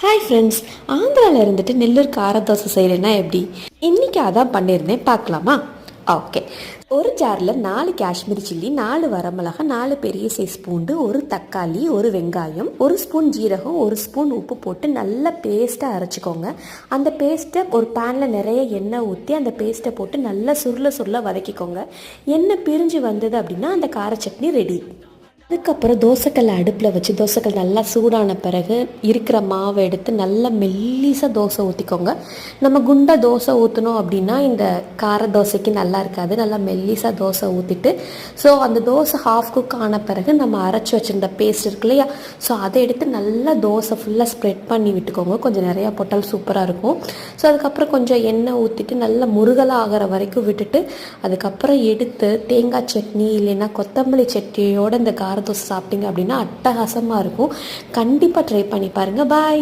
Hi friends, ஆந்திராவில் இருந்துட்டு நெல்லூர் கார தோசை செய்கிறேன்னா எப்படி? இன்றைக்கி அதான் பண்ணியிருந்தேன், பார்க்கலாமா? ஓகே. ஒரு ஜாரில் 4 காஷ்மீரி சில்லி, 4 வரமிளகா, 4 பெரிய சைஸ் பூண்டு, ஒரு தக்காளி, ஒரு வெங்காயம், 1 ஸ்பூன் ஜீரகம், 1 ஸ்பூன் உப்பு போட்டு நல்லா பேஸ்ட்டாக அரைச்சிக்கோங்க. அந்த பேஸ்ட்டை ஒரு பேனில் நிறைய எண்ணெய் ஊற்றி அந்த பேஸ்ட்டை போட்டு நல்லா சுருள வதக்கிக்கோங்க. எண்ணெய் பிரிஞ்சு வந்தது அப்படின்னா அந்த கார சட்னி ரெடி. அதுக்கப்புறம் தோசைக்கல் அடுப்பில் வச்சு தோசைக்கல் நல்லா சூடான பிறகு இருக்கிற மாவை எடுத்து நல்லா மெல்லிசாக தோசை ஊற்றிக்கோங்க. நம்ம குண்டா தோசை ஊற்றணும் அப்படின்னா இந்த கார தோசைக்கு நல்லா இருக்காது. நல்லா மெல்லிசாக தோசை ஊற்றிட்டு அந்த தோசை ஹாஃப் குக் ஆன பிறகு நம்ம அரைச்சி வச்சுருந்த பேஸ்ட் இருக்கு இல்லையா, அதை எடுத்து நல்லா தோசை ஃபுல்லாக ஸ்ப்ரெட் பண்ணி விட்டுக்கோங்க. கொஞ்சம் நிறையா போட்டால் சூப்பராக இருக்கும். அதுக்கப்புறம் கொஞ்சம் எண்ணெய் ஊற்றிட்டு நல்லா முருகலாக ஆகிற வரைக்கும் விட்டுட்டு அதுக்கப்புறம் எடுத்து தேங்காய் சட்னி இல்லைன்னா கொத்தமல்லி சட்னியோட இந்த கார தோசை சாப்பிட்டீங்க அப்படின்னா அட்டகாசமாக இருக்கும். கண்டிப்பாக ட்ரை பண்ணி பாருங்கள். பாய்.